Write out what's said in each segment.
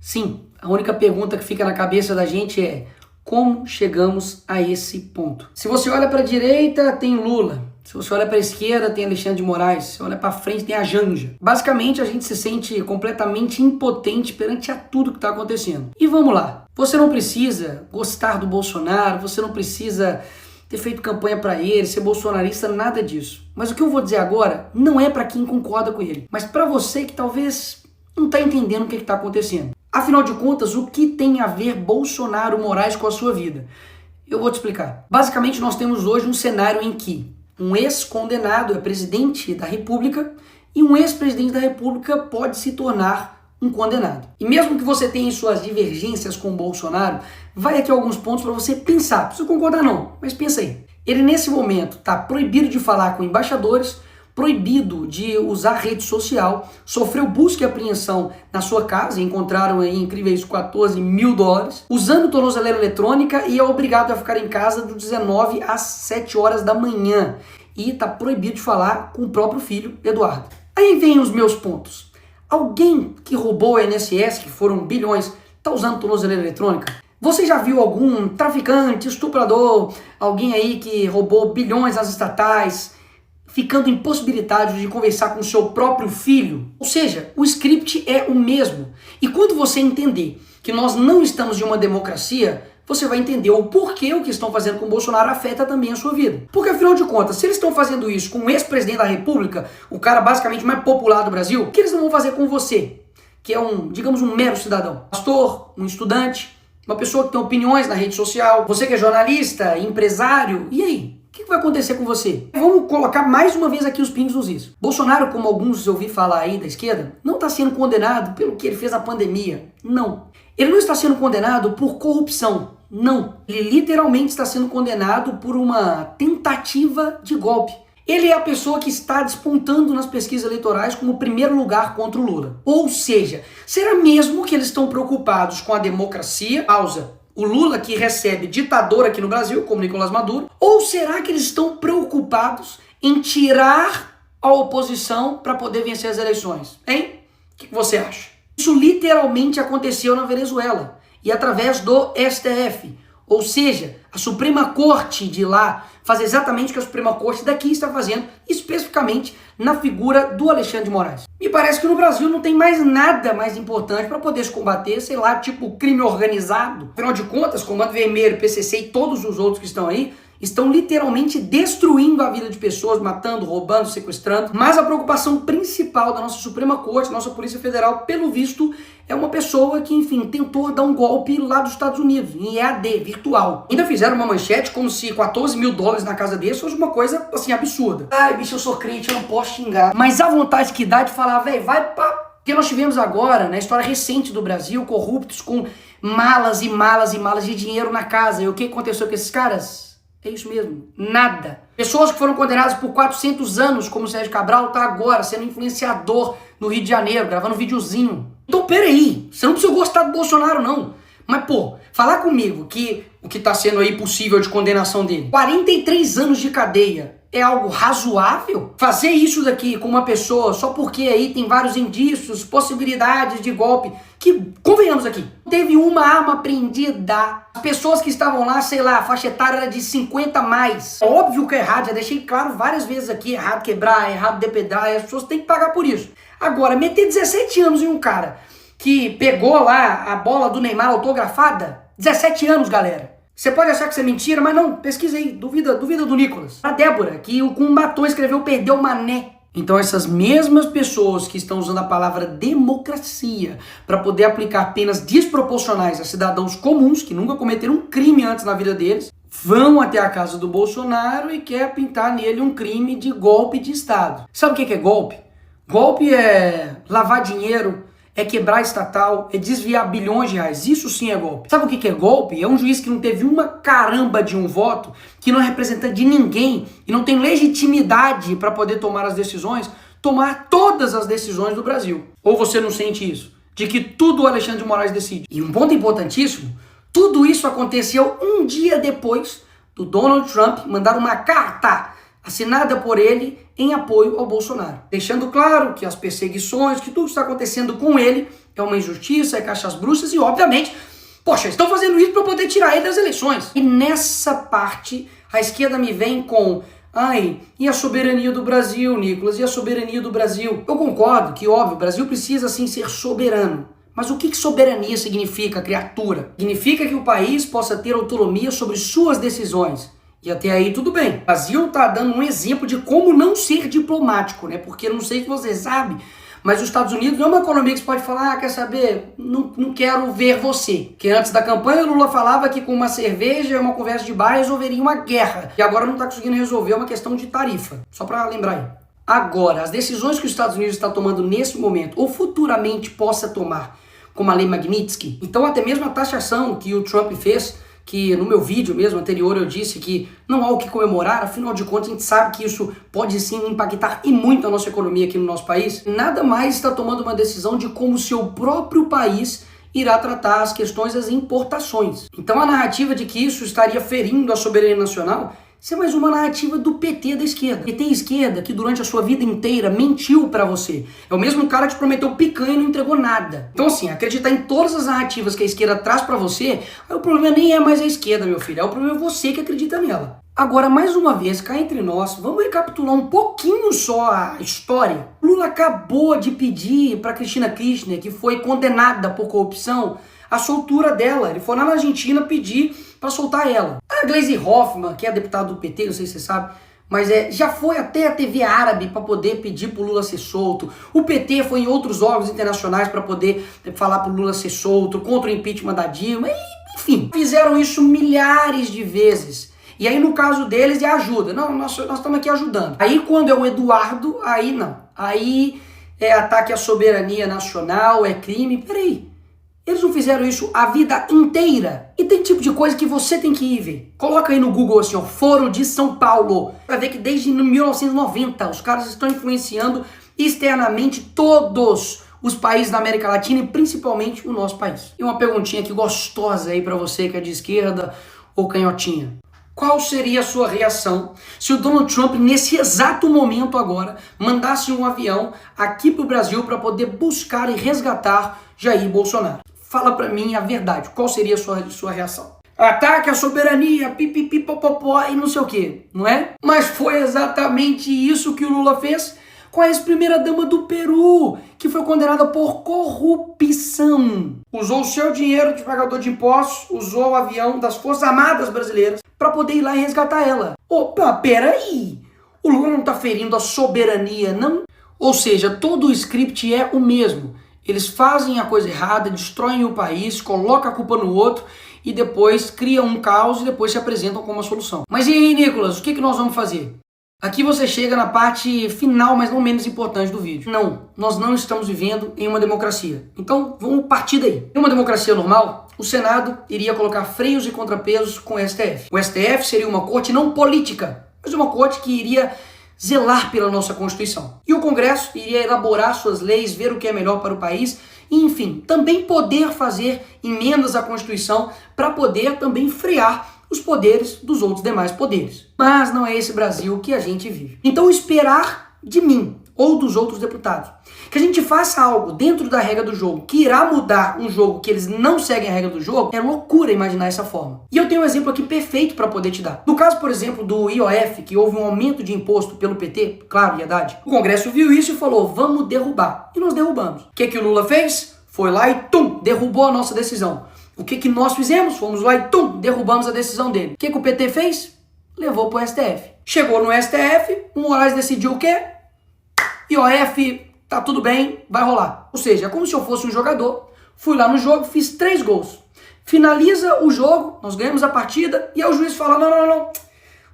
Sim, a única pergunta que fica na cabeça da gente é: como chegamos a esse ponto? Se você olha para a direita, tem Lula. Se você olha para a esquerda, tem Alexandre de Moraes. Se você olha para frente, tem a Janja. Basicamente, a gente se sente completamente impotente perante a tudo que está acontecendo. E vamos lá. Você não precisa gostar do Bolsonaro, você não precisa ter feito campanha para ele, ser bolsonarista, nada disso. Mas o que eu vou dizer agora não é para quem concorda com ele, mas para você que talvez não está entendendo o que está acontecendo. Afinal de contas, o que tem a ver Bolsonaro Moraes com a sua vida? Eu vou te explicar. Basicamente, nós temos hoje um cenário em que um ex-condenado é presidente da República e um ex-presidente da República pode se tornar um condenado. E mesmo que você tenha suas divergências com o Bolsonaro, vai aqui alguns pontos para você pensar. Não precisa concordar não, mas pensa aí. Ele nesse momento está proibido de falar com embaixadores, proibido de usar rede social, sofreu busca e apreensão na sua casa, encontraram aí incríveis $14 mil, usando tornozeleira eletrônica e é obrigado a ficar em casa do 19 às 7 horas da manhã. E está proibido de falar com o próprio filho, Eduardo. Aí vem os meus pontos. Alguém que roubou a INSS, que foram bilhões, está usando tornozeleira eletrônica? Você já viu algum traficante, estuprador, alguém aí que roubou bilhões às estatais, ficando impossibilitado de conversar com o seu próprio filho? Ou seja, o script é o mesmo. E quando você entender que nós não estamos em uma democracia, você vai entender o porquê o que estão fazendo com o Bolsonaro afeta também a sua vida. Porque afinal de contas, se eles estão fazendo isso com o ex-presidente da República, o cara basicamente mais popular do Brasil, o que eles não vão fazer com você? Que é digamos, um mero cidadão. Pastor, um estudante, uma pessoa que tem opiniões na rede social, você que é jornalista, empresário, e aí? O que vai acontecer com você? Vamos colocar mais uma vez aqui os pingos nos is. Bolsonaro, como alguns eu ouvi falar aí da esquerda, não está sendo condenado pelo que ele fez na pandemia. Não. Ele não está sendo condenado por corrupção. Não. Ele literalmente está sendo condenado por uma tentativa de golpe. Ele é a pessoa que está despontando nas pesquisas eleitorais como primeiro lugar contra o Lula. Ou seja, será mesmo que eles estão preocupados com a democracia? Pausa. O Lula que recebe ditador aqui no Brasil, como Nicolás Maduro, ou será que eles estão preocupados em tirar a oposição para poder vencer as eleições? Hein? O que você acha? Isso literalmente aconteceu na Venezuela e através do STF, ou seja, a Suprema Corte de lá faz exatamente o que a Suprema Corte daqui está fazendo, especificamente na figura do Alexandre de Moraes. Me parece que no Brasil não tem mais nada mais importante para poder se combater, sei lá, tipo crime organizado. Afinal de contas, Comando Vermelho, PCC e todos os outros que estão aí, estão literalmente destruindo a vida de pessoas, matando, roubando, sequestrando. Mas a preocupação principal da nossa Suprema Corte, nossa Polícia Federal, pelo visto, é uma pessoa que, enfim, tentou dar um golpe lá dos Estados Unidos, em EAD, virtual. Ainda fizeram uma manchete como se $14 mil na casa dele fosse uma coisa, assim, absurda. Ai, bicho, eu sou crente, eu não posso xingar. Mas a vontade que dá de falar, velho, vai pra... Porque nós tivemos agora, na história recente do Brasil, corruptos com malas e malas e malas de dinheiro na casa. E o que aconteceu com esses caras? É isso mesmo, nada. Pessoas que foram condenadas por 400 anos, como o Sérgio Cabral, tá agora sendo influenciador no Rio de Janeiro, gravando um videozinho. Então, peraí, você não precisa gostar do Bolsonaro, não. Mas, pô, falar comigo que o que tá sendo aí possível de condenação dele, 43 anos de cadeia, é algo razoável? Fazer isso daqui com uma pessoa só porque aí tem vários indícios, possibilidades de golpe, que, convenhamos aqui, teve uma arma apreendida. As pessoas que estavam lá, sei lá, a faixa etária era de 50 a mais. É óbvio que é errado, já deixei claro várias vezes aqui, errado quebrar, errado depedrar, e as pessoas têm que pagar por isso. Agora, meter 17 anos em um cara que pegou lá a bola do Neymar autografada, 17 anos, galera. Você pode achar que isso é mentira, mas não, pesquisa aí, duvida do Nicolas. A Débora, que com um batom escreveu perdeu mané. Então essas mesmas pessoas que estão usando a palavra democracia para poder aplicar penas desproporcionais a cidadãos comuns que nunca cometeram um crime antes na vida deles, vão até a casa do Bolsonaro e quer pintar nele um crime de golpe de Estado. Sabe o que é golpe? Golpe é lavar dinheiro, é quebrar estatal, é desviar bilhões de reais. Isso sim é golpe. Sabe o que é golpe? É um juiz que não teve uma caramba de um voto, que não é representante de ninguém e não tem legitimidade para poder tomar as decisões, tomar todas as decisões do Brasil. Ou você não sente isso? De que tudo o Alexandre de Moraes decide. E um ponto importantíssimo, tudo isso aconteceu um dia depois do Donald Trump mandar uma carta assinada por ele em apoio ao Bolsonaro, deixando claro que as perseguições, que tudo que está acontecendo com ele é uma injustiça, é caixas bruxas e, obviamente, poxa, estão fazendo isso para poder tirar ele das eleições. E nessa parte, a esquerda me vem com: ai, e a soberania do Brasil, Nicolas? E a soberania do Brasil? Eu concordo que, óbvio, o Brasil precisa, sim, ser soberano. Mas o que soberania significa, criatura? Significa que o país possa ter autonomia sobre suas decisões. E até aí tudo bem. O Brasil está dando um exemplo de como não ser diplomático, né? Porque eu não sei se você sabe, mas os Estados Unidos não é uma economia que você pode falar: ah, quer saber, não quero ver você. Porque antes da campanha, o Lula falava que com uma cerveja e uma conversa de bar resolveria uma guerra. E agora não está conseguindo resolver uma questão de tarifa. Só para lembrar aí. Agora, as decisões que os Estados Unidos está tomando nesse momento, ou futuramente possa tomar, como a lei Magnitsky, então até mesmo a taxação que o Trump fez, que no meu vídeo mesmo anterior eu disse que não há o que comemorar, afinal de contas a gente sabe que isso pode sim impactar e muito a nossa economia aqui no nosso país, nada mais está tomando uma decisão de como o seu próprio país irá tratar as questões das importações. Então a narrativa de que isso estaria ferindo a soberania nacional, isso é mais uma narrativa do PT da esquerda. PT esquerda que durante a sua vida inteira mentiu pra você. É o mesmo cara que te prometeu picanha e não entregou nada. Então assim, acreditar em todas as narrativas que a esquerda traz pra você, aí o problema nem é mais a esquerda, meu filho. É o problema é você que acredita nela. Agora, mais uma vez, cá entre nós, vamos recapitular um pouquinho só a história. Lula acabou de pedir pra Cristina Kirchner, que foi condenada por corrupção, a soltura dela. Ele foi lá na Argentina pedir para soltar ela. A Gleisi Hoffmann, que é deputada do PT, não sei se você sabe, mas já foi até a TV árabe para poder pedir para o Lula ser solto. O PT foi em outros órgãos internacionais para poder falar para o Lula ser solto, contra o impeachment da Dilma, enfim. Fizeram isso milhares de vezes. E aí no caso deles é ajuda. Não, nós estamos aqui ajudando. Aí quando é o Eduardo, aí não. Aí é ataque à soberania nacional, é crime. Peraí. Eles não fizeram isso a vida inteira. E tem tipo de coisa que você tem que ir ver. Coloca aí no Google assim, ó, Foro de São Paulo. Vai ver que desde 1990 os caras estão influenciando externamente todos os países da América Latina e principalmente o nosso país. E uma perguntinha aqui gostosa aí pra você que é de esquerda ou canhotinha. Qual seria a sua reação se o Donald Trump, nesse exato momento agora, mandasse um avião aqui pro Brasil para poder buscar e resgatar Jair Bolsonaro? Fala pra mim a verdade, qual seria a sua reação? Ataque à soberania, pipipipopopó e não sei o que, não é? Mas foi exatamente isso que o Lula fez com a ex-primeira-dama do Peru, que foi condenada por corrupção. Usou o seu dinheiro de pagador de impostos, usou o avião das Forças Armadas Brasileiras para poder ir lá e resgatar ela. Opa, peraí! O Lula não tá ferindo a soberania, não? Ou seja, todo o script é o mesmo. Eles fazem a coisa errada, destroem o país, colocam a culpa no outro e depois criam um caos e depois se apresentam como uma solução. Mas e aí, Nicolas, o que nós vamos fazer? Aqui você chega na parte final, mas não menos importante do vídeo. Não, nós não estamos vivendo em uma democracia. Então, vamos partir daí. Em uma democracia normal, o Senado iria colocar freios e contrapesos com o STF. O STF seria uma corte não política, mas uma corte que iria zelar pela nossa Constituição. E o Congresso iria elaborar suas leis, ver o que é melhor para o país e, enfim, também poder fazer emendas à Constituição para poder também frear os poderes dos outros demais poderes. Mas não é esse Brasil que a gente vive. Então esperar de mim ou dos outros deputados que a gente faça algo dentro da regra do jogo que irá mudar um jogo que eles não seguem a regra do jogo, é loucura imaginar essa forma. E eu tenho um exemplo aqui perfeito para poder te dar. No caso, por exemplo, do IOF, que houve um aumento de imposto pelo PT, claro, Haddad, o Congresso viu isso e falou, vamos derrubar. E nós derrubamos. O que o Lula fez? Foi lá e derrubou a nossa decisão. O que nós fizemos? Fomos lá e derrubamos a decisão dele. O que o PT fez? Levou pro STF. Chegou no STF, o Moraes decidiu o quê? IOF, tá tudo bem, vai rolar. Ou seja, é como se eu fosse um jogador, fui lá no jogo, fiz 3 gols. Finaliza o jogo, nós ganhamos a partida, e aí o juiz fala, não,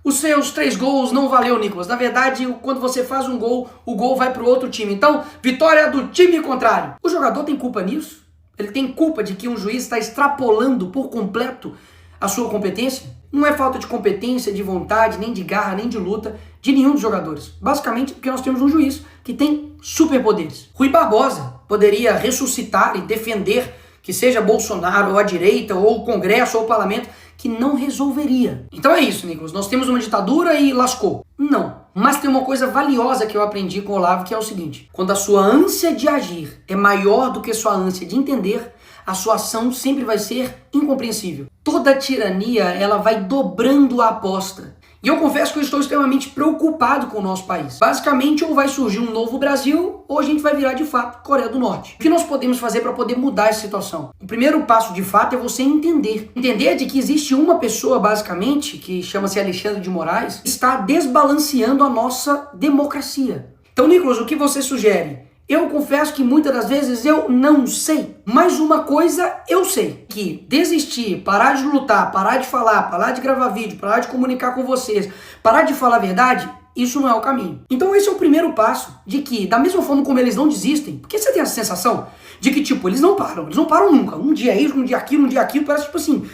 os seus 3 gols não valeu, Nicolas. Na verdade, quando você faz um gol, o gol vai pro outro time. Então, vitória do time contrário. O jogador tem culpa nisso? Ele tem culpa de que um juiz está extrapolando por completo a sua competência? Não é falta de competência, de vontade, nem de garra, nem de luta de nenhum dos jogadores. Basicamente porque nós temos um juiz que tem superpoderes. Rui Barbosa poderia ressuscitar e defender que seja Bolsonaro ou a direita ou o Congresso ou o Parlamento que não resolveria. Então é isso, Nicolas. Nós temos uma ditadura e lascou. Não. Mas tem uma coisa valiosa que eu aprendi com o Olavo, que é o seguinte: quando a sua ânsia de agir é maior do que a sua ânsia de entender, a sua ação sempre vai ser incompreensível. Toda tirania, ela vai dobrando a aposta. E eu confesso que eu estou extremamente preocupado com o nosso país. Basicamente, ou vai surgir um novo Brasil, ou a gente vai virar de fato Coreia do Norte. O que nós podemos fazer para poder mudar essa situação? O primeiro passo de fato é você entender. Entender de que existe uma pessoa, basicamente, que chama-se Alexandre de Moraes, que está desbalanceando a nossa democracia. Então, Nicolas, o que você sugere? Eu confesso que muitas das vezes eu não sei, mas uma coisa eu sei, que desistir, parar de lutar, parar de falar, parar de gravar vídeo, parar de comunicar com vocês, parar de falar a verdade, isso não é o caminho. Então esse é o primeiro passo, de que da mesma forma como eles não desistem, porque você tem a sensação de que tipo, eles não param nunca, um dia isso, um dia aquilo, parece tipo assim,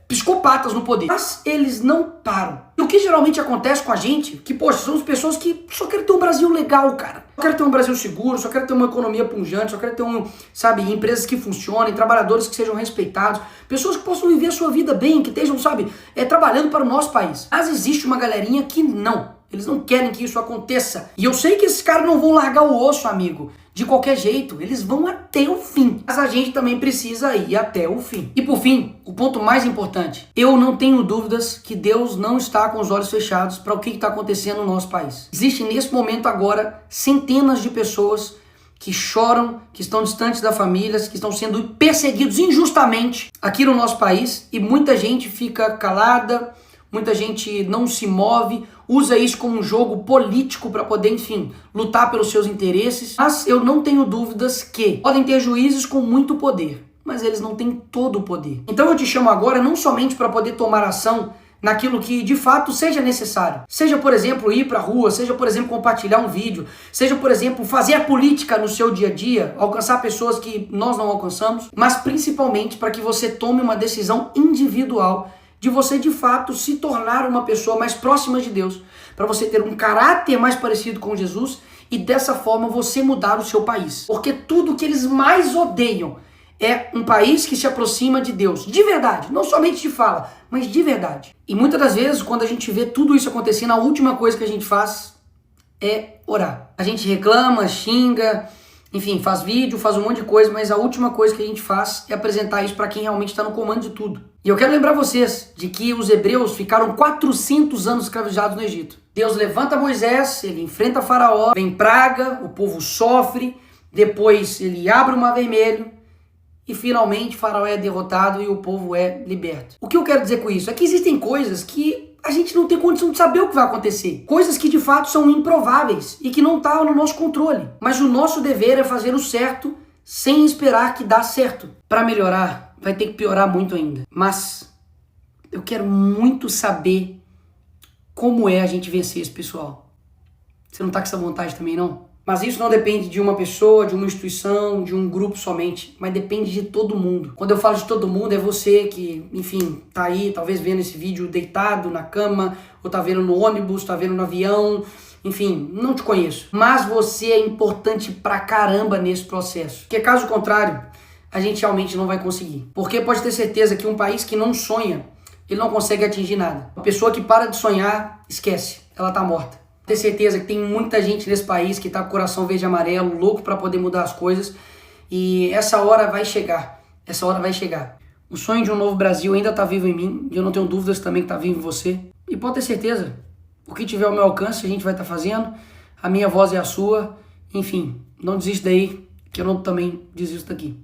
psicopatas no poder. Mas eles não param. E o que geralmente acontece com a gente, que, poxa, somos pessoas que só querem ter um Brasil legal, cara. Só querem ter um Brasil seguro, só querem ter uma economia pujante, só querem ter empresas que funcionem, trabalhadores que sejam respeitados, pessoas que possam viver a sua vida bem, que estejam, trabalhando para o nosso país. Mas existe uma galerinha que não. Eles não querem que isso aconteça. E eu sei que esses caras não vão largar o osso, amigo. De qualquer jeito, eles vão até o fim. Mas a gente também precisa ir até o fim. E por fim, o ponto mais importante. Eu não tenho dúvidas que Deus não está com os olhos fechados para o que está acontecendo no nosso país. Existem nesse momento agora centenas de pessoas que choram, que estão distantes da família, que estão sendo perseguidos injustamente aqui no nosso país. E muita gente fica calada, muita gente não se move, usa isso como um jogo político para poder, enfim, lutar pelos seus interesses. Mas eu não tenho dúvidas que podem ter juízes com muito poder, mas eles não têm todo o poder. Então eu te chamo agora não somente para poder tomar ação naquilo que de fato seja necessário. Seja, por exemplo, ir para a rua, seja, por exemplo, compartilhar um vídeo, seja, por exemplo, fazer a política no seu dia a dia, alcançar pessoas que nós não alcançamos, mas principalmente para que você tome uma decisão individual de você de fato se tornar uma pessoa mais próxima de Deus, para você ter um caráter mais parecido com Jesus e dessa forma você mudar o seu país. Porque tudo que eles mais odeiam é um país que se aproxima de Deus, de verdade, não somente de fala, mas de verdade. E muitas das vezes, quando a gente vê tudo isso acontecendo, a última coisa que a gente faz é orar. A gente reclama, xinga, enfim, faz vídeo, faz um monte de coisa, mas a última coisa que a gente faz é apresentar isso para quem realmente está no comando de tudo. E eu quero lembrar vocês de que os hebreus ficaram 400 anos escravizados no Egito. Deus levanta Moisés, ele enfrenta Faraó, vem praga, o povo sofre, depois ele abre o Mar Vermelho e finalmente Faraó é derrotado e o povo é liberto. O que eu quero dizer com isso é que existem coisas que a gente não tem condição de saber o que vai acontecer. Coisas que de fato são improváveis e que não estão no nosso controle. Mas o nosso dever é fazer o certo sem esperar que dá certo. Para melhorar, vai ter que piorar muito ainda. Mas eu quero muito saber como é a gente vencer esse pessoal. Você não tá com essa vontade também, não? Mas isso não depende de uma pessoa, de uma instituição, de um grupo somente, mas depende de todo mundo. Quando eu falo de todo mundo, é você que, enfim, tá aí, talvez vendo esse vídeo deitado na cama, ou tá vendo no ônibus, tá vendo no avião, enfim, não te conheço. Mas você é importante pra caramba nesse processo. Porque caso contrário, a gente realmente não vai conseguir. Porque pode ter certeza que um país que não sonha, ele não consegue atingir nada. Uma pessoa que para de sonhar, esquece, ela tá morta. Ter certeza que tem muita gente nesse país que tá com o coração verde e amarelo, louco para poder mudar as coisas. E essa hora vai chegar. Essa hora vai chegar. O sonho de um novo Brasil ainda tá vivo em mim. E eu não tenho dúvidas também que tá vivo em você. E pode ter certeza. O que tiver ao meu alcance, a gente vai estar fazendo. A minha voz é a sua. Enfim, não desiste daí, que eu não também desisto daqui.